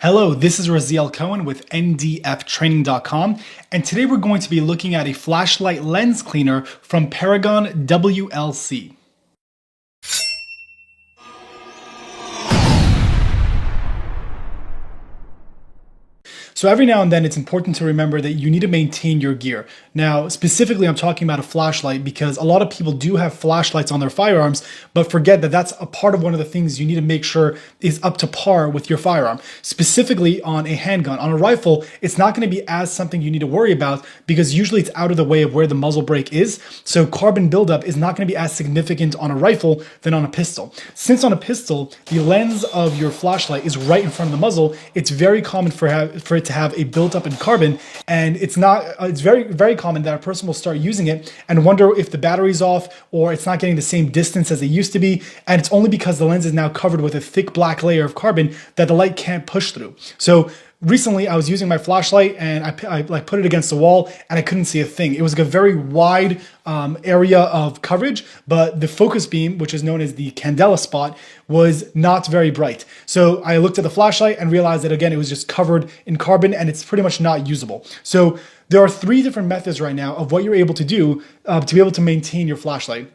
Hello, this is Raziel Cohen with NDFTraining.com, and today we're going to be looking at a flashlight lens cleaner from ParagonWLC. So every now and then it's important to remember that you need to maintain your gear. Now, specifically, I'm talking about a flashlight because a lot of people do have flashlights on their firearms, but forget that that's a part of one of the things you need to make sure is up to par with your firearm. Specifically on a handgun. On a rifle, it's not going to be as something you need to worry about because usually it's out of the way of where the muzzle brake is. So carbon buildup is not going to be as significant on a rifle than on a pistol. Since on a pistol, the lens of your flashlight is right in front of the muzzle, it's very common for it to have a buildup in carbon, and it's very common that a person will start using it and wonder if the battery's off or it's not getting the same distance as it used to be, and it's only because the lens is now covered with a thick black layer of carbon that the light can't push through. So recently I was using my flashlight and I like put it against the wall and I couldn't see a thing. It was like a very wide area of coverage, but the focus beam, which is known as the candela spot, was not very bright. So I looked at the flashlight and realized that again, it was just covered in carbon and it's pretty much not usable. So there are three different methods right now of what you're able to do to be able to maintain your flashlight.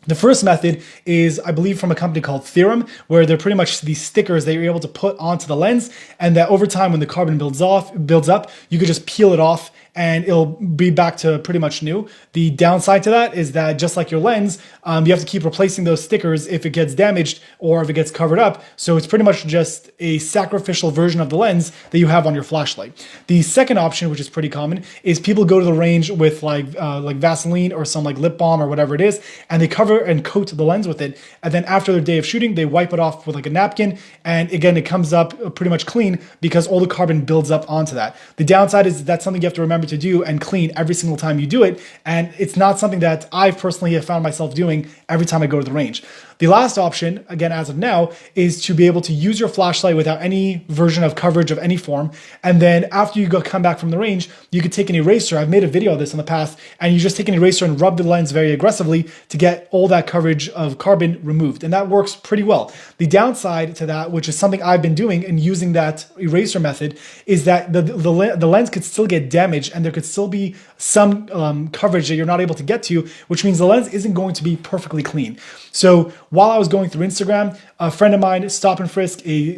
The first method is, I believe, from a company called Theorem, where they're pretty much these stickers that you're able to put onto the lens, and that over time when the carbon builds up, you could just peel it off and it'll be back to pretty much new. The downside to that is that just like your lens, you have to keep replacing those stickers if it gets damaged or if it gets covered up. So it's pretty much just a sacrificial version of the lens that you have on your flashlight. The second option, which is pretty common, is people go to the range with like Vaseline or some like lip balm or whatever it is, and they cover and coat the lens with it. And then after their day of shooting, they wipe it off with like a napkin. And again, it comes up pretty much clean because all the carbon builds up onto that. The downside is that's something you have to remember to do and clean every single time you do it. And it's not something that I personally have found myself doing every time I go to the range. The last option, again, as of now, is to be able to use your flashlight without any version of coverage of any form. And then after you come back from the range, you could take an eraser. I've made a video of this in the past, and you just take an eraser and rub the lens very aggressively to get all that coverage of carbon removed. And that works pretty well. The downside to that, which is something I've been doing and using that eraser method, is that the lens could still get damaged and there could still be some coverage that you're not able to get to, which means the lens isn't going to be perfectly clean. So while I was going through Instagram, a friend of mine, Stop and Frisk, I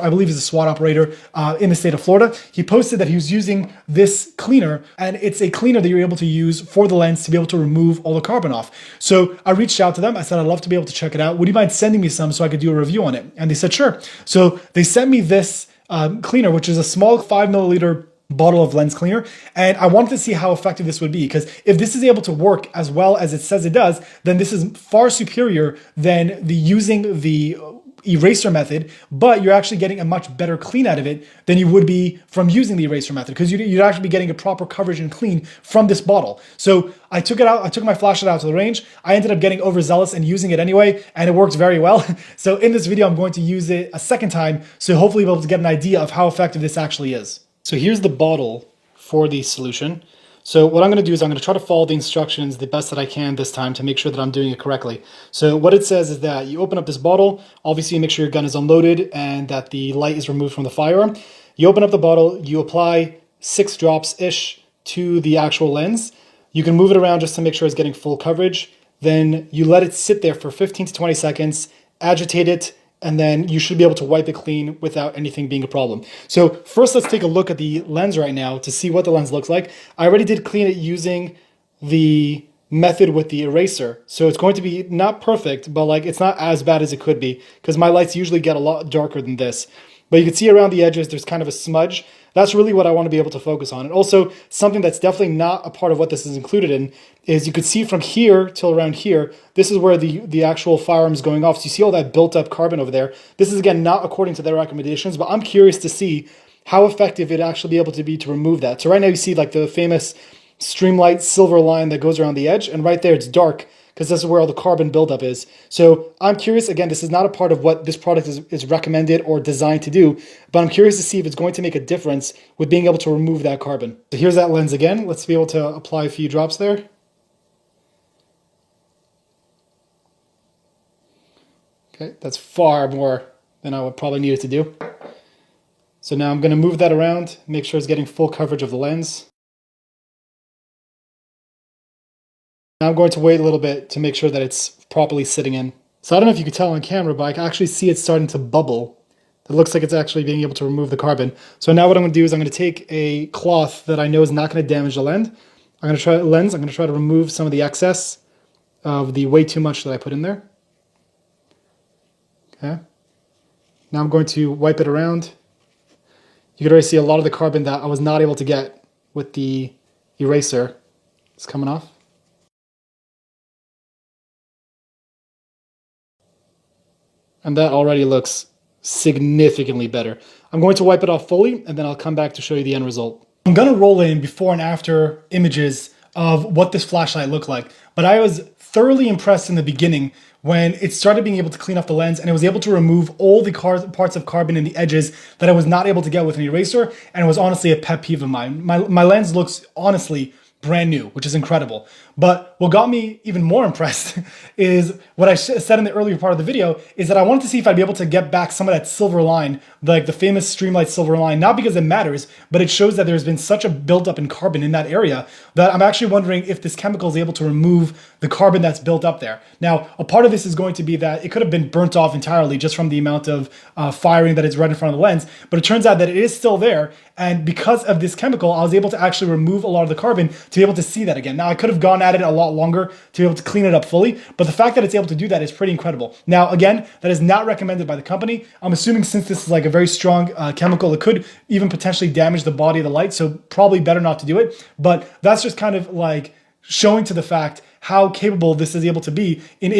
believe he's a SWAT operator in the state of Florida, he posted that he was using this cleaner, and it's a cleaner that you're able to use for the lens to be able to remove all the carbon off. So I reached out to them. I said, I'd love to be able to check it out. Would you mind sending me some so I could do a review on it? And they said, sure. So they sent me this cleaner, which is a small 5 milliliter bottle of lens cleaner, and I wanted to see how effective this would be, because if this is able to work as well as it says it does, then this is far superior than using the eraser method, but you're actually getting a much better clean out of it than you would be from using the eraser method, because you'd actually be getting a proper coverage and clean from this bottle. So I took it out, I took my flashlight out to the range. I ended up getting overzealous and using it anyway, and it works very well. So in this video, I'm going to use it a second time, so hopefully be able to get an idea of how effective this actually is. So here's the bottle for the solution. So what I'm going to do is I'm going to try to follow the instructions the best that I can this time to make sure that I'm doing it correctly. So what it says is that you open up this bottle, obviously make sure your gun is unloaded and that the light is removed from the firearm. You open up the bottle, you apply 6 drops-ish to the actual lens. You can move it around just to make sure it's getting full coverage. Then you let it sit there for 15 to 20 seconds, agitate it, and then you should be able to wipe it clean without anything being a problem. So first, let's take a look at the lens right now to see what the lens looks like. I already did clean it using the method with the eraser. So it's going to be not perfect, but like it's not as bad as it could be, because my lights usually get a lot darker than this. But you can see around the edges, there's kind of a smudge. That's really what I want to be able to focus on. And also something that's definitely not a part of what this is included in is you could see from here till around here, this is where the actual firearm is going off. So you see all that built up carbon over there. This is again, not according to their recommendations, but I'm curious to see how effective it actually be able to be to remove that. So right now you see like the famous Streamlight silver line that goes around the edge, and right there it's dark, because this is where all the carbon buildup is. So I'm curious, again, this is not a part of what this product is recommended or designed to do, but I'm curious to see if it's going to make a difference with being able to remove that carbon. So here's that lens again. Let's be able to apply a few drops there. Okay, that's far more than I would probably need it to do. So now I'm going to move that around, make sure it's getting full coverage of the lens. Now I'm going to wait a little bit to make sure that it's properly sitting in. So I don't know if you could tell on camera, but I can actually see it starting to bubble. It looks like it's actually being able to remove the carbon. So now what I'm going to do is I'm going to take a cloth that I know is not going to damage the lens. I'm going to try to remove some of the excess of the way too much that I put in there. Okay. Now I'm going to wipe it around. You can already see a lot of the carbon that I was not able to get with the eraser is coming off. And that already looks significantly better. I'm going to wipe it off fully, and then I'll come back to show you the end result. I'm going to roll in before and after images of what this flashlight looked like, but I was thoroughly impressed in the beginning when it started being able to clean off the lens and it was able to remove all the parts of carbon in the edges that I was not able to get with an eraser, and it was honestly a pet peeve of mine. My lens looks honestly brand new, which is incredible. But what got me even more impressed is what I said in the earlier part of the video, is that I wanted to see if I'd be able to get back some of that silver line, like the famous Streamlight silver line, not because it matters, but it shows that there's been such a buildup in carbon in that area that I'm actually wondering if this chemical is able to remove the carbon that's built up there. Now, a part of this is going to be that it could have been burnt off entirely just from the amount of firing that is right in front of the lens, but it turns out that it is still there. And because of this chemical, I was able to actually remove a lot of the carbon to be able to see that again. Now, I could have gone at it a lot longer to be able to clean it up fully, but the fact that it's able to do that is pretty incredible. Now, again, that is not recommended by the company. I'm assuming since this is like a very strong chemical, it could even potentially damage the body of the light, so probably better not to do it. But that's just kind of like showing to the fact how capable this is able to be in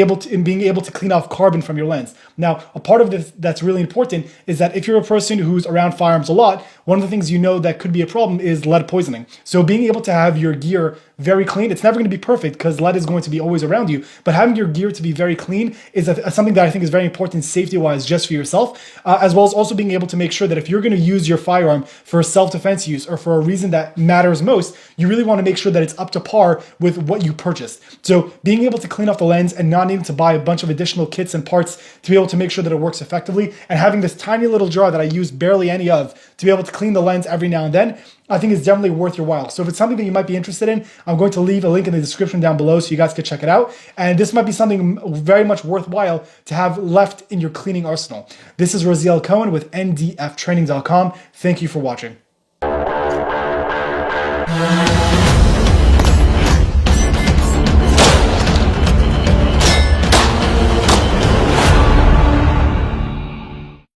being able to clean off carbon from your lens. Now, a part of this that's really important is that if you're a person who's around firearms a lot, one of the things you know that could be a problem is lead poisoning. So being able to have your gear very clean, it's never going to be perfect because lead is going to be always around you, but having your gear to be very clean is something that I think is very important safety-wise just for yourself, as well as also being able to make sure that if you're going to use your firearm for self-defense use or for a reason that matters most, you really want to make sure that it's up to par with what you purchased. So being able to clean off the lens and not needing to buy a bunch of additional kits and parts to be able to make sure that it works effectively, and having this tiny little jar that I use barely any of to be able to clean the lens every now and then, I think is definitely worth your while. So if it's something that you might be interested in, I'm going to leave a link in the description down below so you guys can check it out. And this might be something very much worthwhile to have left in your cleaning arsenal. This is Raziel Cohen with NDFTraining.com. Thank you for watching.